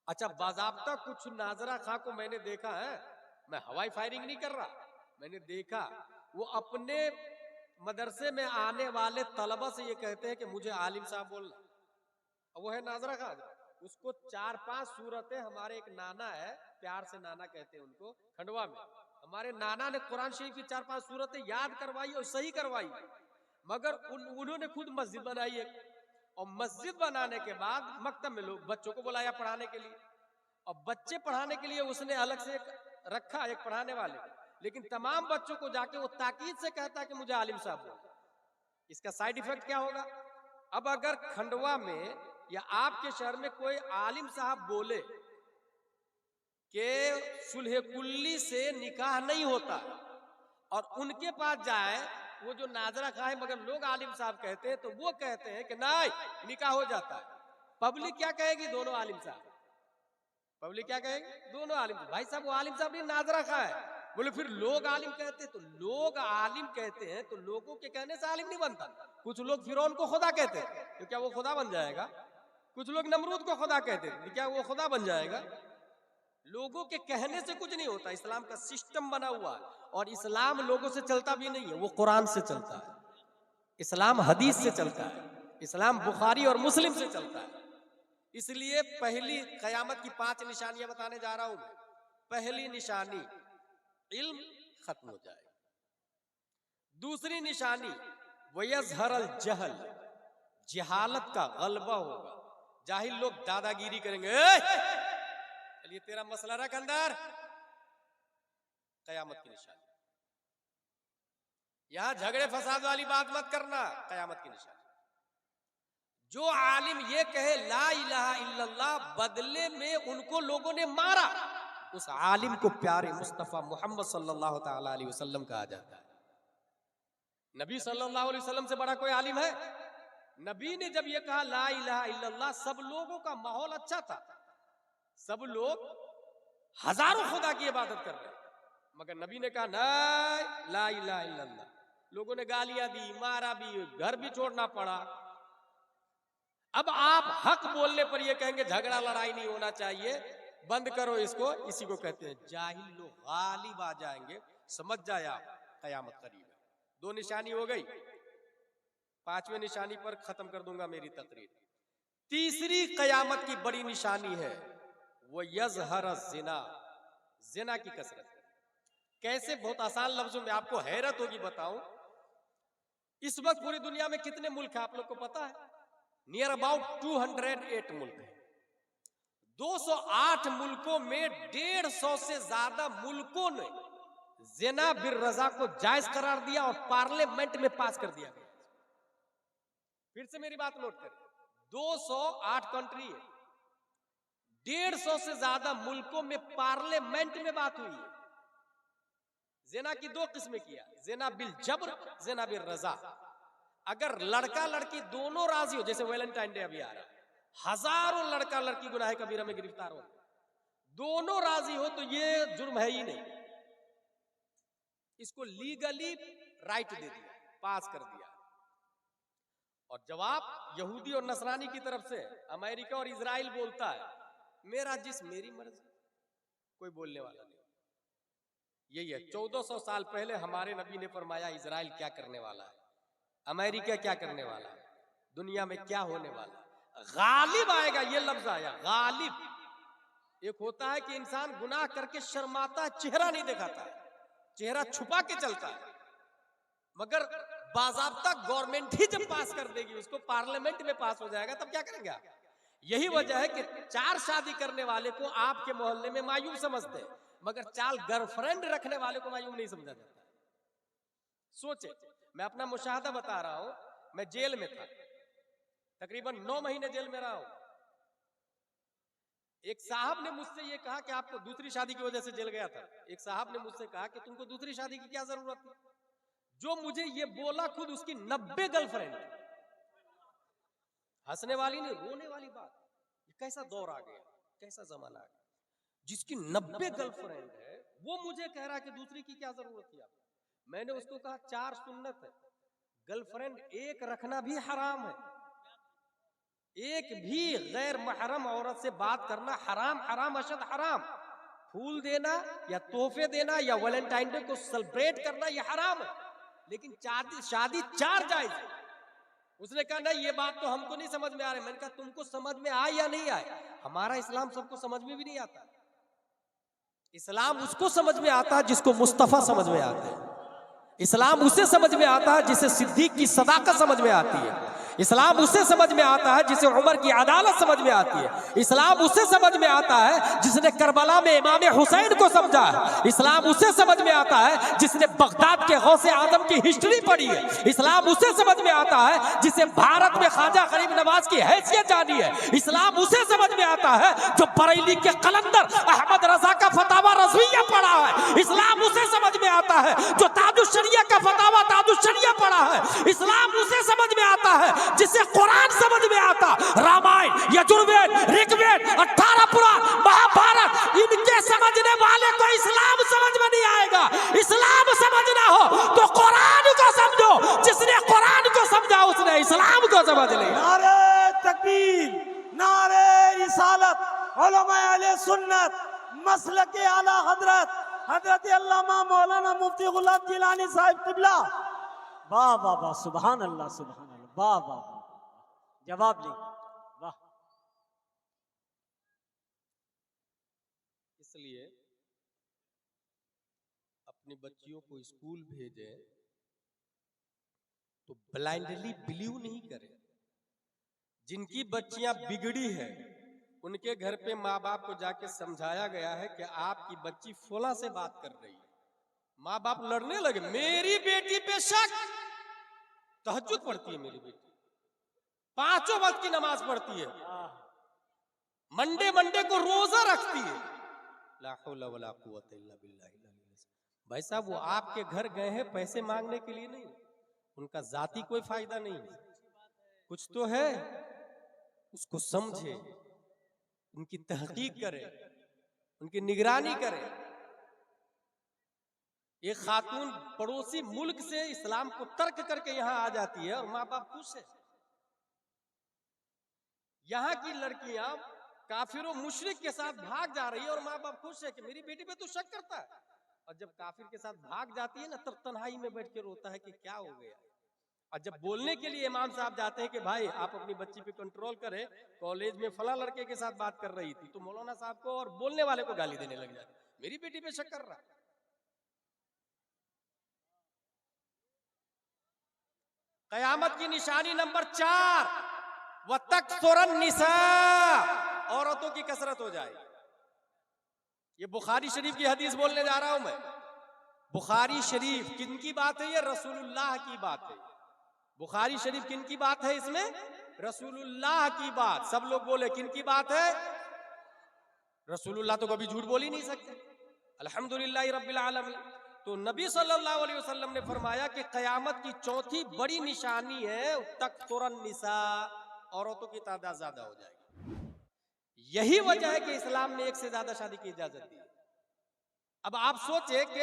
Speaker 1: अच्छा बाजाब्ता कुछ नाजरा खां को मैंने देखा है, मैं हवाई फायरिंग नहीं कर रहा, मैंने देखा वो अपने मदरसे में आने वाले तलबा से ये कहते हैं कि मुझे आलिम साहब बोलना, वो है नाजरा खां, उसको 4-5 सूरतें, हमारे एक नाना है, प्यार से नाना कहते हैं उनको, खंडवा में, हमारे नाना ने कुरान शरीफ की 4-5 सूरतें याद करवाई और सही करवाई, मगर उन्होंने खुद मस्जिद बनाई है, और मस्जिद बनाने के बाद मकतब में लोग बच्चों को बुलाया पढ़ाने के लिए, और बच्चे पढ़ाने के लिए उसने अलग से रखा एक पढ़ाने वाले, लेकिन तमाम बच्चों को जाके वो ताकीद से कहता है कि मुझे आलिम साहब बोलो। इसका साइड इफेक्ट क्या होगा? अब अगर खंडवा में या आपके शहर में कोई आलिम साहब बोले कि सुलह कुल्ली से निकाह नहीं होता, और उनके पास जाए वो जो नाजरा खां है मगर लोग आलिम साहब कहते हैं, तो वो कहते हैं कि नहीं निकाह हो जाता है, पब्लिक क्या कहेगी? दोनों आलिम साहब। पब्लिक क्या कहेगी? दोनों आलिम। भाई साहब वो आलिम साहब नहीं, नाजरा खां है। बोले फिर लोग आलिम कहते हैं, तो लोग आलिम कहते हैं तो लोगों के कहने से आलिम नहीं बनता। कुछ लोग फिरौन को खुदा कहते हैं, तो क्या वो खुदा बन जाएगा? कुछ लोग नमरूद को खुदा कहते हैं, तो क्या वो खुदा बन जाएगा? लोगों के कहने से कुछ नहीं होता, इस्लाम का सिस्टम बना हुआ है, और इस्लाम लोगों से चलता भी नहीं है, वो कुरान से चलता है, इस्लाम हदीस से चलता है, इस्लाम बुखारी और मुस्लिम से चलता है। इसलिए पहली कयामत की 5 निशानियां बताने जा रहा हूं मैं। पहली निशानी, इल्म खत्म हो जाएगा। दूसरी निशानी, वयज़हरल जहल, जहालत का गलबा होगा, जाहिल लोग दादागिरी करेंगे, चलिए तेरा मसला रख अंदर, कयामत की निशानी। यहां झगड़े फसाद वाली बात मत करना, कयामत की निशानी। जो आलिम ये कहे ला इलाहा इल्लल्लाह, बदले में उनको लोगों ने मारा, उस आलिम को प्यारे मुस्तफा मोहम्मद सल्लल्लाहु ताला अलैहि वसल्लम कहा जाता है। नबी सल्लल्लाहु अलैहि वसल्लम से बड़ा कोई आलिम है? नबी ने जब ये कहा ला इलाहा इल्लल्लाह, सब लोगों का माहौल अच्छा था, सब लोग हजारों खुदा की इबादत कर रहे, मगर नबी ने कहा नहीं ला इलाहा इल्लल्लाह, लोगों ने गालियां दी, मारा भी, घर भी छोड़ना पड़ा। अब आप हक बोलने पर ये कहेंगे झगड़ा लड़ाई नहीं होना चाहिए, बंद करो इसको, इसी को कहते हैं जाहिल लोग गालिब आ जाएंगे। समझ जाए आप, कयामत करीब है। 2 निशानी हो गई, 5वें निशानी पर खत्म कर दूंगा मेरी तकरीर। तीसरी कयामत की बड़ी निशानी है वो यज़हर ज़िना, ज़िना की कसरत। कैसे? बहुत आसान लफ्जों में आपको हैरत होगी बताऊं। इस वक्त पूरी दुनिया में कितने मुल्क हैं आप लोग को पता है? नियर अबाउट 208 मुल्क है। 208 मुल्कों में 150 से ज्यादा मुल्कों ने ज़िना बिर रज़ा को जायज करार दिया और पार्लियामेंट में पास कर दिया गया। फिर से मेरी बात नोट करें, 208 कंट्री है, 150 से ज्यादा मुल्कों में पार्लियामेंट में बात हुई है। ज़िना की 2 किस्में किया, ज़िना बिल जबर, ज़िना बिर रज़ा। अगर लड़का लड़की दोनों राजी हो, जैसे वैलेंटाइन डे अभी आ रहा है, हजारों लड़का लड़की गुनाह कबीरा में गिरफ्तार हो, दोनों राजी हो, तो ये जुर्म है ही नहीं। इसको लीगली राइट दे दिया, पास कर दिया। और जवाब यहूदी और नसरानी की तरफ से अमेरिका और इजराइल बोलता है मेरा जिस्म मेरी मर्जी, कोई बोलने वाला नहीं। यही है, 1400 साल पहले हमारे नबी ने फरमाया इजराइल क्या करने वाला है, अमेरिका क्या करने वाला है, दुनिया में क्या होने वाला है। गालिब आएगा, ये लफ्ज आया गालिब। एक होता है कि इंसान गुनाह करके शर्माता, चेहरा नहीं दिखाता है, चेहरा छुपा के चलता है, मगर बाज़ाब्ता गवर्नमेंट ही जब पास कर देगी, उसको पार्लियामेंट में पास हो जाएगा, तब क्या करेंगे आप? यही वजह है कि 4 शादी करने वाले को आपके मोहल्ले में मायूब समझते हैं, मगर 4 गर्लफ्रेंड रखने वाले को मायूब नहीं समझा जाता। सोचे, मैं अपना मुशाहदा बता रहा हूं, मैं जेल में था, तकरीबन 9 महीने जेल में रहा हूं। एक साहब ने मुझसे ये कहा कि आपको दूसरी शादी की वजह से जेल गया था। एक साहब ने मुझसे कहा कि तुमको दूसरी शादी की क्या जरूरत थी? जो मुझे ये बोला, खुद उसकी 90 गर्लफ्रेंड। हंसने वाली नहीं, रोने वाली बात। ये कैसा दौर आ गया, कैसा जमाना आ गया, जिसकी 90 गर्लफ्रेंड है वो मुझे कह रहा है कि दूसरी की क्या जरूरत थी आपको? मैंने उसको कहा 4 सुन्नत है, गर्लफ्रेंड एक रखना भी हराम है, एक भी गैर महरम औरत से बात करना हराम, हराम अशद हराम। फूल देना या तोहफे देना या वैलेंटाइन डे को सेलिब्रेट करना यह हराम है, लेकिन शादी 4 जायज है। उसने कहा नहीं, ये बात तो हमको नहीं समझ में आ रही। मैंने कहा तुमको समझ में आए या नहीं आए, हमारा इस्लाम सबको समझ में भी नहीं आता। इस्लाम उसको समझ में आता है जिसको मुस्तफा समझ में आता है। इस्लाम उसे समझ में आता है जिसे सिद्दीक की सदाकत समझ में आती है। इस्लाम उसे समझ में आता है जिसे उमर की अदालत समझ में आती है। इस्लाम उसे समझ में आता है जिसने करबला में इमाम हुसैन को समझा है। इस्लाम उसे समझ में आता है जिसने बगदाद के गौसे आजम की हिस्ट्री पढ़ी है। इस्लाम उसे समझ में आता है जिसे भारत में ख्वाजा गरीब नवाज की हैसियत जानी है। इस्लाम उसे समझ में आता है जो बरेली के कलंदर अहमद रजा का फतावा रज़विया पढ़ा है। इस्लाम उसे समझ में आता है जो ताजुश्शरिया का फतावा ताजुश्शरिया पढ़ा है। इस्लाम उसे समझ में आता है जिसे कुरान समझ में आता, रामायण, यजुर्वेद, ऋग्वेद, 18 पुराण, महाभारत, इनके समझने वाले को इस्लाम समझ में नहीं आएगा। इस्लाम समझना हो तो कुरान को समझो, जिसने कुरान को समझा उसने इस्लाम को समझ लिया।
Speaker 4: नारे तकबीर, नारे रिसालत, उलमा अहले सुन्नत, मसलक आला हजरत हजरत अल्लामा मौलाना मुफ्ती गुलाब जिलानी साहिब किबला।
Speaker 3: वाह वाह वाह, सुभान अल्लाह, सुभान अल्लाह, वाह वाह वाह, जवाब ले, वाह।
Speaker 1: इसलिए अपनी बच्चियों को स्कूल भेजें तो ब्लाइंडली बिलीव नहीं करें। जिनकी बच्चियां बिगड़ी है उनके घर पे माँ बाप को जाके समझाया गया है कि आपकी बच्ची फला से बात कर रही है। माँ बाप लड़ने लगे, मेरी बेटी पे शक, तहज्जुद पढ़ती है मेरी बेटी, 5 वक्त की नमाज पढ़ती है, मंडे मंडे को रोजा रखती है। ला हौला वला कुव्वता इल्ला बिल्लाह। भाई साहब, वो आपके घर गए हैं पैसे मांगने के लिए नहीं, उनका जाती कोई फायदा नहीं, कुछ तो है, उसको समझे, उनकी तहकीक करे, उनकी निगरानी करे। एक खातून पड़ोसी मुल्क से इस्लाम को तर्क करके यहां आ जाती है और माँ बाप खुश है। यहाँ की लड़कियां काफिर और मुशरिक के साथ भाग जा रही है और माँ बाप खुश है कि मेरी बेटी पे तो शक करता है। और जब काफिर के साथ भाग जाती है ना, तब तन्हाई में बैठ के रोता है कि क्या हो गया। और जब बोलने के लिए इमाम साहब जाते हैं कि भाई आप अपनी बच्ची पे कंट्रोल करें, कॉलेज में फला लड़के के साथ बात कर रही थी, तो मौलाना साहब को और बोलने वाले को गाली देने लग जाते, मेरी बेटी पे शक कर रहा है। कयामत की निशानी नंबर 4, वतकसुरन निसा, औरतों की कसरत हो जाए। ये बुखारी शरीफ की हदीस बोलने जा रहा हूं मैं। बुखारी शरीफ किन की बात है? ये रसूलुल्लाह की बात है। बुखारी शरीफ किन की बात है? इसमें रसूलुल्लाह की बात। सब लोग बोले किन की बात है? रसूलुल्लाह तो कभी झूठ बोल ही नहीं सकते। अल्हम्दुलिल्लाह रब्बिल आलमीन। तो नबी सल्लल्लाहु अलैहि वसल्लम ने फरमाया कि कयामत की चौथी बड़ी निशानी है तकसुरन निसा, औरतों की तादाद ज्यादा हो जाएगी। यही वजह है कि इस्लाम ने एक से ज्यादा शादी की इजाजत दी। अब आप सोचे कि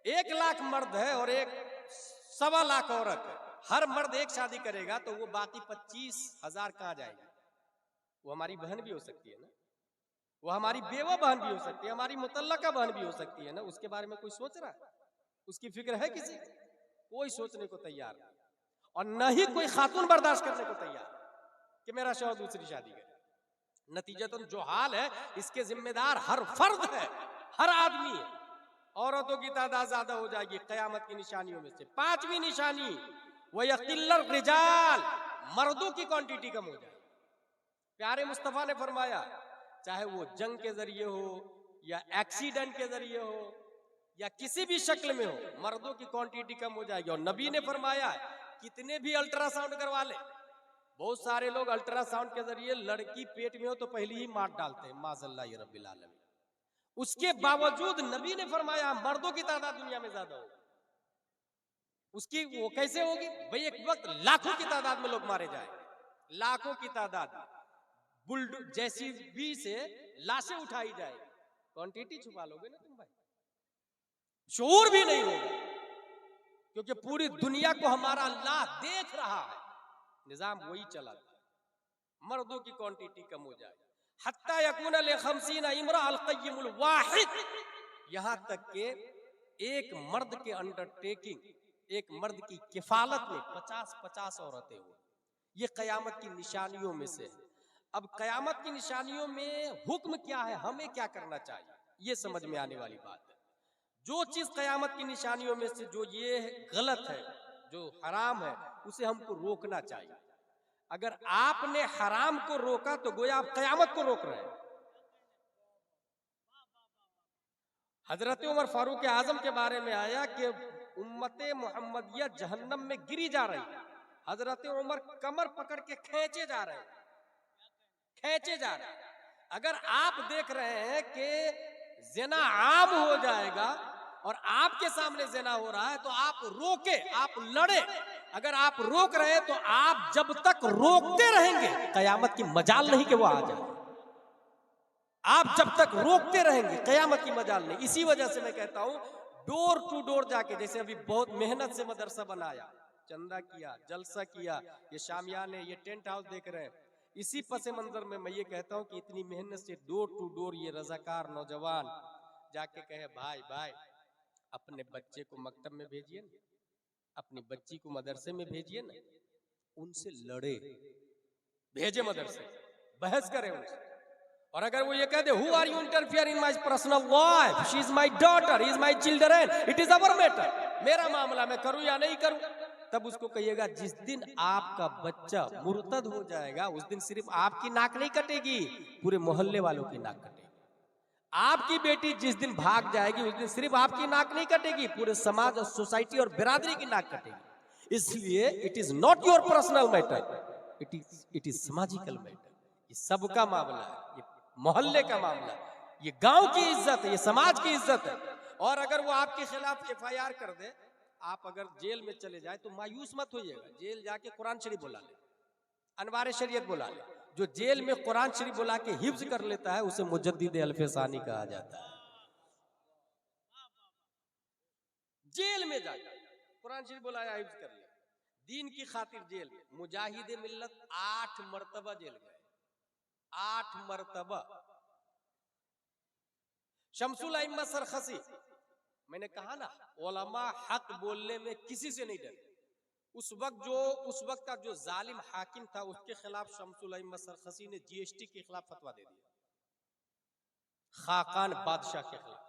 Speaker 1: 1 लाख मर्द है और 1.25 लाख औरत है, हर मर्द एक शादी करेगा तो वो बाकी 25,000 कहां जाएगी? वो हमारी बहन भी हो सकती है ना, वो हमारी बेवा बहन भी हो सकती है, हमारी मुतल्लका बहन भी हो सकती है ना। उसके बारे में कोई सोच रहा है? उसकी फिक्र है किसी? कोई सोचने को तैयार नहीं, और न ही कोई खातून बर्दाश्त करने को तैयार कि मेरा शौहर दूसरी शादी करे। नतीजतन जो हाल है इसके जिम्मेदार हर फर्द है, हर आदमी है। औरतों की तादाद ज्यादा हो जाएगी। कयामत की निशानियों में से 5वीं निशानी वयक़िल्लर रिजाल, मर्दों की क्वांटिटी कम हो जाए। प्यारे मुस्तफा ने फरमाया चाहे वो जंग के जरिए हो या एक्सीडेंट के जरिए हो या किसी भी शक्ल में हो, मर्दों की क्वांटिटी कम हो जाएगी। और नबी ने फरमाया कितने भी अल्ट्रासाउंड करवा ले, बहुत सारे लोग अल्ट्रासाउंड के जरिए लड़की पेट में हो तो पहले ही मार डालते हैं, माज़अल्लाह रब्बिल आलमीन। उसके बावजूद नबी ने फरमाया मर्दों की तादाद दुनिया में ज्यादा होगी। उसकी वो कैसे होगी भाई? एक वक्त लाखों की तादाद में लोग मारे जाए, लाखों की तादाद, बुलडोजर जेसीबी से लाशें उठाई जाए। क्वांटिटी छुपा लोगे ना तुम भाई, शऊर भी नहीं होगा। क्योंकि पूरी दुनिया को हमारा अल्लाह देख रहा है, निजाम वही चला था। मर्दों की क्वांटिटी कम हो जाए, हत्ता यकून लिखमसीन इमरा अल क़य्यिमुल वाहिद, यहां तक के एक मर्द के अंडरटेकिंग, एक मर्द की किफालत में 50-50 औरतें हो। ये कयामत की निशानियों में से है। अब कयामत की निशानियों में हुक्म क्या है, हमें क्या करना चाहिए, ये समझ में आने वाली बात है। जो चीज कयामत की निशानियों में से जो ये गलत है, जो हराम है, उसे हमको रोकना चाहिए। अगर आपने हराम को रोका तो गोया आप कयामत को रोक रहे हैं। हजरत उमर फारूक आजम के बारे में आया कि उम्मते मोहम्मदिया जहन्नम में गिरी जा रही है। हजरत उमर कमर पकड़ के खींचे जा रहे हैं, खींचे जा रहे हैं। अगर आप देख रहे हैं कि ज़िना आम हो जाएगा और आपके सामने ज़िना हो रहा है तो आप रोके, आप लड़े। अगर आप रोक रहे हैं तो आप जब तक रोकते रहेंगे कयामत की मजाल नहीं कि वो आ जाए। आप जब तक रोकते रहेंगे कयामत की मजाल नहीं। इसी वजह से मैं कहता हूं डोर टू डोर जाके, जैसे अभी बहुत मेहनत से मदरसा बनाया, चंदा किया, जलसा किया, ये शामियाने, ये टेंट हाउस देख रहे हैं, इसी पस मंजर में मैं ये कहता हूं कि इतनी मेहनत से डोर टू डोर ये रजाकार नौजवान जाके कहे भाई भाई अपने बच्चे को मकतब में भेजिए ना, अपनी बच्ची को मदरसे में भेजिए ना, उनसे लड़े, भेजे मदरसे, बहस करें उनसे। और अगर वो ये कह दे who are you interfere in my personal life, she is my daughter, he is my children, it is our matter, मेरा मामला मैं करूं या नहीं करूं, तब उसको कहिएगा जिस दिन आपका बच्चा मुर्तद हो जाएगा उस दिन सिर्फ आपकी नाक नहीं कटेगी, पूरे मोहल्ले वालों की नाक कटेगी। आपकी बेटी जिस दिन भाग जाएगी उस दिन सिर्फ आपकी नाक नहीं कटेगी, पूरे समाज और सोसाइटी और बिरादरी की नाक कटेगी। इसलिए it is not your personal matter, it is समाजिकल मैटर। ये सबका मामला है, ये मोहल्ले का मामला है, ये गांव की इज्जत है, ये समाज की इज्जत है। और अगर वो आपके खिलाफ FIR कर दे, आप अगर जेल में चले जाए तो मायूस मत होइएगा, जेल जाके कुरान शरीफ बुला ले, अनवार शरीयत बुला ले। जो जेल में कुरान शरीफ बुला के हिफ्ज कर लेता है उसे मुजद्दिद अल्फसानी कहा जाता है। जेल में जाकर कुरान शरीफ बुलाया, हिफ्ज कर लिया, दीन की खातिर जेल में। मुजाहिद मिल्लत 8 मरतबा जेल गए, 8 मरतबा। शमसुल अइम्मा सरखसी, मैंने कहा ना उलमा हक बोलने में किसी से नहीं डरे। उस वक्त का जो जालिम हाकिम था उसके खिलाफ शमसुल अइम्मा सरखसी ने GST के खिलाफ फतवा दे दिया, खाकान बादशाह के खिलाफ।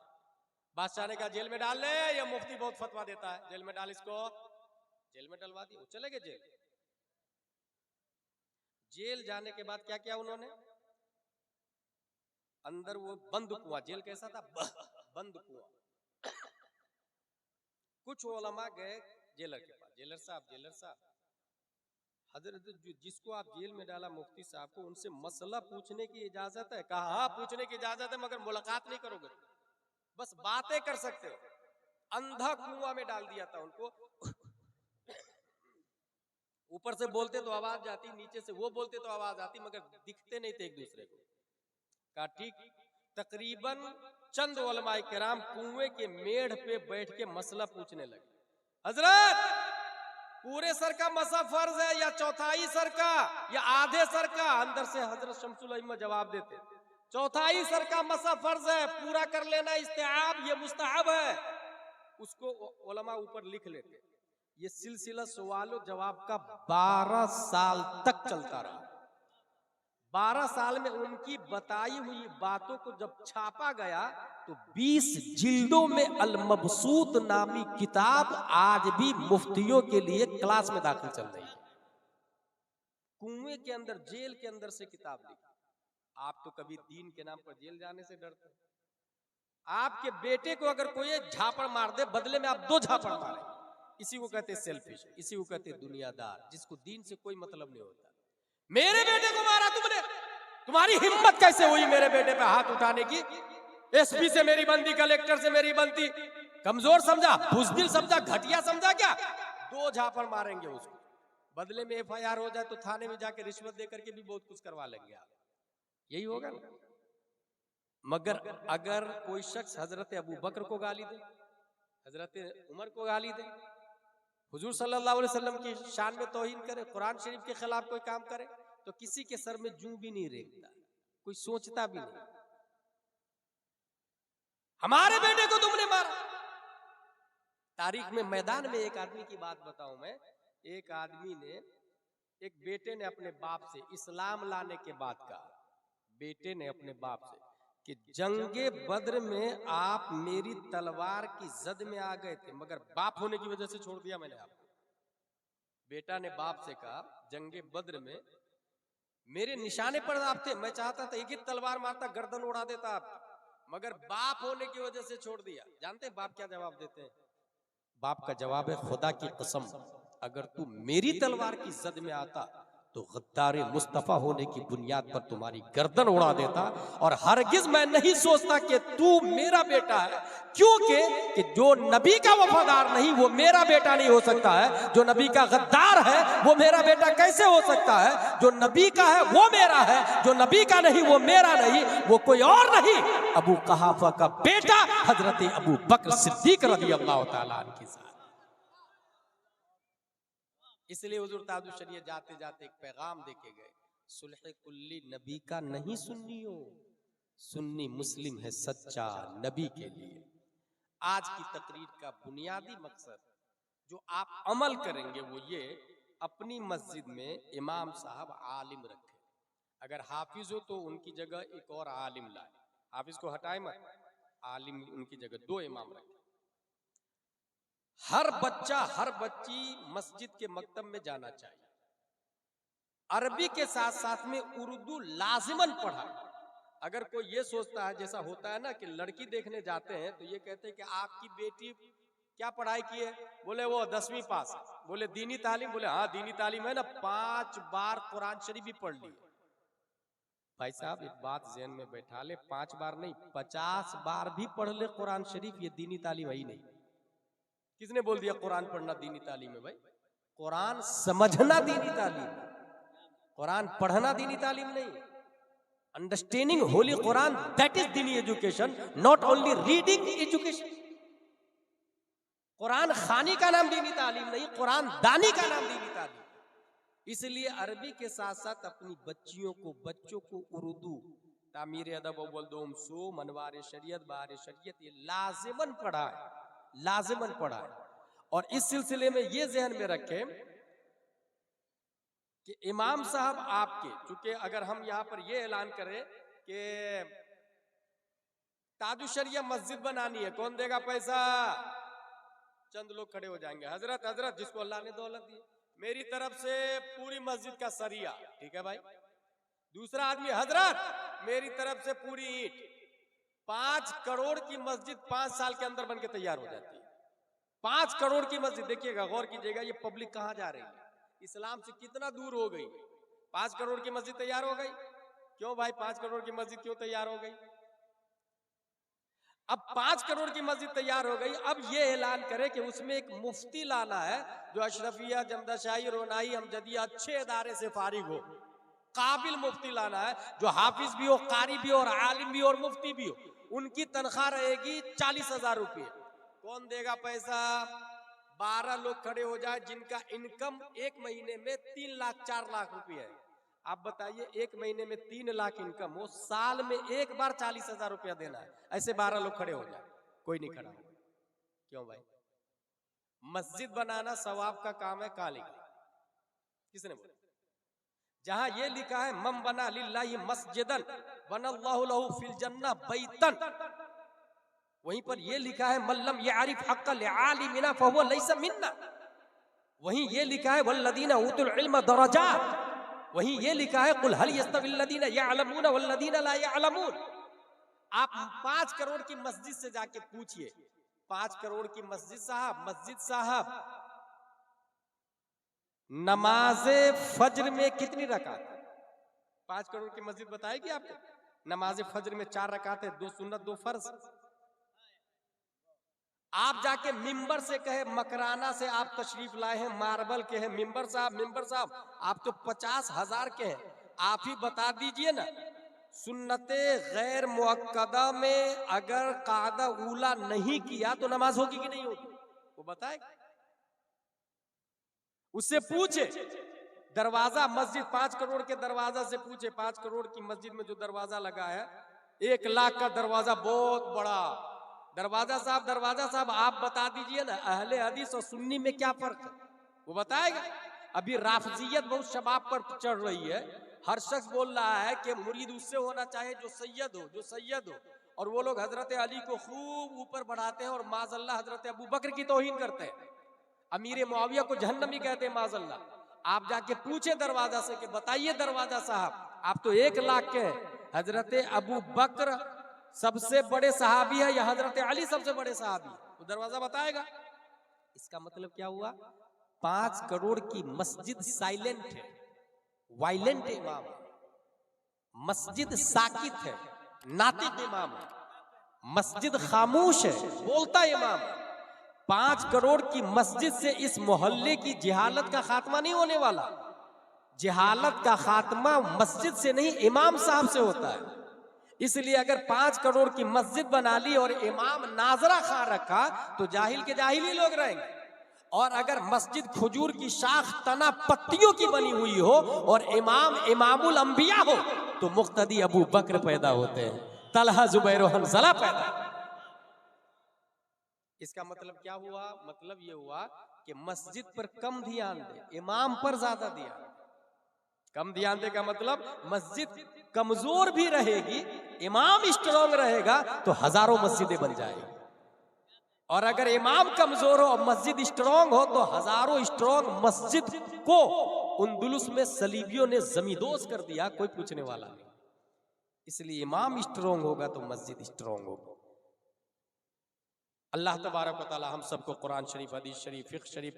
Speaker 1: बादशाह ने कहा जेल में डाल ले, ये मुफ्ती बहुत फतवा देता है, जेल में डाल इसको, जेल में डलवा दिया, वो चले गए जेल। जेल जाने के बाद क्या किया उन्होंने, अंदर वो बंद कुआं, जेल कैसा था, बंद कुआं। कुछ उलमा गए जेलर के पास, जेलर साहब हजरत जिसको आप जेल में डाला मुफ्ती साहब को, उनसे मसला पूछने की इजाजत है? कहा हाँ पूछने की इजाजत है, मगर मुलाकात नहीं करोगे, बस बातें कर सकते हो। अंधा कुआं में डाल दिया था उनको, ऊपर से बोलते तो आवाज जाती, नीचे से वो बोलते तो आवाज आती, मगर दिखते नहीं थे एक दूसरे को। कहा ठीक। तकरीबन चंद उलमाए किराम कुएं के मेढ़ पे बैठ के मसला पूछने लगे, हजरत पूरे सर का मसा फर्ज है या चौथाई सर का या आधे सर का? अंदर से हजरत शमसुल अइम्मा जवाब देते चौथाई सर का मसा फर्ज है, पूरा कर लेना इस्तेआब, ये मुस्तहब है। उसको उलमा ऊपर लिख लेते। ये सिलसिला सवालों जवाब का 12 साल तक चलता रहा। 12 साल में उनकी बताई हुई बातों को जब छापा गया तो 20 जिल्दों में अल-मबसूत नामी किताब आज भी मुफ्तियों के लिए क्लास में दाखिल चल रही है। कुएं के अंदर, जेल के अंदर से किताब लिखी। आप तो कभी दीन के नाम पर जेल जाने से डरते? आपके बेटे को अगर कोई झापड़ मार दे, बदले में आप 2 झापड़ मारे, इसी को कहते सेल्फिश, इसी को कहते दुनियादार, जिसको दीन से कोई मतलब नहीं होता। मेरे बेटे को मारा तुमने, तुम्हारी हिम्मत कैसे हुई मेरे बेटे पे हाथ उठाने की? SP से मेरी बनती, कलेक्टर से मेरी बनती, कमजोर समझा, बुज़दिल समझा, घटिया समझा क्या? 2 झापड़ मारेंगे उसको, बदले में FIR हो जाए तो थाने में जाके रिश्वत देकर के भी बहुत कुछ करवा लेंगे आप। यही होगा ना। मगर अगर कोई शख्स हजरत अबू बकर को गाली दे, हजरत उमर को गाली दे, हुजूर सल्लल्लाहु अलैहि वसल्लम की शान में तौहीन करे, कुरान शरीफ के खिलाफ कोई काम करे तो किसी के सर में जूं भी नहीं रेंगता, कोई सोचता भी नहीं। हमारे बेटे को तुमने मारा। तारीख में मैदान में एक आदमी की बात बताऊं मैं, एक आदमी ने, एक बेटे ने अपने बाप से इस्लाम लाने के बाद कहा, बेटे ने अपने बाप से कि जंगे बद्र में आप मेरी तलवार की जद में आ गए थे, मगर बाप होने की वजह से छोड़ दिया मैंने आपको। बेटा ने बाप से कहा, जंगे बद्र में मेरे निशाने पर आप थे, मैं चाहता था एक ही तलवार मारता गर्दन उड़ा देता आप, मगर बाप होने की वजह से छोड़ दिया। जानते हैं बाप क्या जवाब देते हैं? बाप का जवाब है, खुदा की कसम अगर तू मेरी तलवार की जद में आता तो गद्दार मुस्तफा होने की बुनियाद पर तुम्हारी गर्दन उड़ा देता, और हरगिज मैं नहीं सोचता कि तू मेरा बेटा है, क्योंकि कि जो नबी का वफादार नहीं वो मेरा बेटा नहीं हो सकता है, जो नबी का गद्दार है वो मेरा बेटा कैसे हो सकता है? जो नबी का है वो मेरा है, जो नबी का नहीं वो मेरा नहीं, वो कोई और नहीं, अबू कहाफा का बेटा हजरत अबू बकर सिद्दीक रज़ियल्लाहु ताला अन्हु के साथ। इसलिए हुजूर ताजुल शरीयत जाते जाते एक पैगाम देके गए, सुलह कुल्ली नबी का नहीं सुन्नियो, सुन्नी मुस्लिम है सच्चा नबी के लिए। आज की तकरीर का बुनियादी मकसद जो आप अमल करेंगे वो ये, अपनी मस्जिद में इमाम साहब आलिम रखें, अगर हाफिज हो तो उनकी जगह एक और आलिम लाए, हाफिज को हटाए मत, आलिम उनकी जगह 2 इमाम रखें। हर बच्चा हर बच्ची मस्जिद के मकतब में जाना चाहिए, अरबी के साथ साथ में उर्दू लाजिमन पढ़ाए। अगर कोई ये सोचता है, जैसा होता है ना कि लड़की देखने जाते हैं तो ये कहते हैं कि आपकी बेटी क्या पढ़ाई की है, बोले वो 10वीं पास, बोले दीनी तालीम, बोले हाँ दीनी तालीम है ना, 5 बार कुरान शरीफ भी पढ़ ली। भाई साहब एक बात ज़हन में बैठा ले, 5 बार नहीं 50 बार भी पढ़ ले कुरान शरीफ, ये दीनी तालीम है ही नहीं। किसने बोल दिया कुरान पढ़ना दीनी तालीम है? भाई कुरान समझना दीनी तालीम, कुरान पढ़ना दीनी तालीम नहीं। Understanding holy Quran, that is दीनी education, not only reading education. Quran खानी का नाम दीनी तालीम नहीं, कुरान दानी का नाम दीनी तालीम। इसलिए अरबी के साथ साथ अपनी बच्चों को उर्दू, तामीर अदब अव्वल दोम सो, मनवार शरीयत, बार शरीयत, ये लाजिमन पढ़ाए, लाजिमन पढ़ाए। और इस सिलसिले में ये ज़हन में रखें कि इमाम साहब आपके, चूंकि अगर हम यहाँ पर ये ऐलान करें कि ताजुल शरीयत मस्जिद बनानी है, कौन देगा पैसा? चंद लोग खड़े हो जाएंगे, हजरत हजरत जिसको अल्लाह ने दौलत दी, मेरी तरफ से पूरी मस्जिद का सरिया, ठीक है भाई। दूसरा आदमी, हजरत मेरी तरफ से पूरी ईंट। 5 करोड़ की मस्जिद 5 साल के अंदर बनके तैयार हो जाती है। 5 करोड़ की मस्जिद, देखिएगा गौर कीजिएगा, ये पब्लिक कहां जा रही है, इस्लाम से कितना दूर हो गई। 5 करोड़ की मस्जिद तैयार हो गई, क्यों भाई 5 करोड़ की मस्जिद क्यों तैयार हो गई? अब 5 करोड़ की मस्जिद तैयार हो गई, अब ये ऐलान करे कि उसमें एक मुफ्ती लाना है जो अशरफिया, जमदाशाही, रोनाई, हमजदिया अच्छे इदारे से फारिग हो, काबिल मुफ्ती लाना है जो हाफिज भी हो, कारी भी हो, और आलिम भी हो, और मुफ्ती भी हो। उनकी तनख्वाह रहेगी 40,000 रुपये। कौन देगा पैसा? 12 लोग खड़े हो जाए जिनका इनकम एक महीने में 3 लाख 4 लाख रुपये है। आप बताइए, एक महीने में 3 लाख इनकम हो, साल में एक बार 40,000 रुपया देना है, ऐसे 12 लोग खड़े हो जाए, कोई नहीं खड़ा होगा। क्यों भाई? मस्जिद बनाना सवाब का काम है, काली किसने बोला? जहां ये लिखा है मम बना लिल्लाहि मस्जिदन बनल्लाहु लहू फिल जन्नह बैतन, वहीं पर ये लिखा है मल्लम यारिफ हक़्क़ल आलिमिना फहुव लैसा मिन्ना। वहीं ये लिखा है वल्लदीना उतुल इल्म दरजात। वहीं ये लिखा है कुल हल यस्तविल लदीना यअलमून वल्लदीना ला यअलमून। आप 5 करोड़ की मस्जिद से जाके पूछिए, 5 करोड़ की मस्जिद साहब नमाजे फज्र में कितनी रकात? 5 करोड़ की मस्जिद बताएगी आपको? नमाजे फज्र में 4 रकात है, 2 सुन्नत 2 फर्ज। आप जाके मिंबर से कहे, मकराना से आप तशरीफ लाए हैं, मार्बल के हैं, मिंबर साहब आप तो 50,000 के हैं, आप ही बता दीजिए ना, सुन्नते गैर मुअक्कदा में अगर कादा ऊला नहीं किया तो नमाज होगी कि नहीं होगी? वो बताए। उससे पूछे दरवाजा मस्जिद 5 करोड़ के दरवाजा से पूछे, 5 करोड़ की मस्जिद में जो दरवाजा लगा है 1 लाख का दरवाजा, बहुत बड़ा दरवाजा साहब आप बता दीजिए ना अहले हदीस और सुन्नी में क्या फर्क है, वो बताएगा। अभी राफजियत बहुत शबाब पर चढ़ रही है, हर शख्स बोल रहा है कि मुरीद उससे होना चाहिए जो सैयद हो, और वो लोग हजरत अली को खूब ऊपर बढ़ाते हैं और माजल्ला हजरत अबू बकर की तौहीन करते हैं, अमीर मुआविया को जहन्नमी कहते हैं माजल्ला। आप जाके पूछे दरवाजा से कि बताइए दरवाजा साहब आप तो 1 लाख के हैं, हजरत अबू बकर सबसे बड़े सहाबी है या हजरत अली सबसे बड़े सहाबी, तो दरवाजा बताएगा। इसका मतलब क्या हुआ, 5 करोड़ की मस्जिद साइलेंट है, वायलेंट इमाम है, मस्जिद साकित है, नातिक इमाम है, मस्जिद खामोश है, बोलता इमाम है। 5 करोड़ की मस्जिद से इस मोहल्ले की जिहालत का खात्मा नहीं होने वाला। जिहालत का खात्मा मस्जिद से नहीं इमाम साहब से होता है। इसलिए अगर 5 करोड़ की मस्जिद बना ली और इमाम नाजरा खा रखा तो जाहिल के जाहिल ही लोग रहेंगे, और अगर मस्जिद खजूर की शाख तना पत्तियों की बनी हुई हो और इमाम इमामुल अंबिया हो तो मुक्तदी अबू बकर पैदा होते हैं, तलहा जुबैर और हंज़ला पैदा। इसका मतलब क्या हुआ, मतलब ये हुआ कि मस्जिद पर कम ध्यान दे, इमाम पर ज्यादा ध्यान। कम ध्यान दे का मतलब मस्जिद कमजोर भी रहेगी, इमाम स्ट्रांग रहेगा तो हजारों मस्जिदें बन जाएगी, और अगर इमाम कमजोर हो और मस्जिद स्ट्रांग हो तो हजारों स्ट्रांग मस्जिद को उंदुलुस में सलीबियों ने जमींदोज कर दिया, कोई पूछने वाला नहीं। इसलिए इमाम स्ट्रांग होगा तो मस्जिद स्ट्रांग होगा। अल्लाह तबारक व तआला हम सबको कुरान शरीफ, हदीस शरीफ, फिक्र शरीफ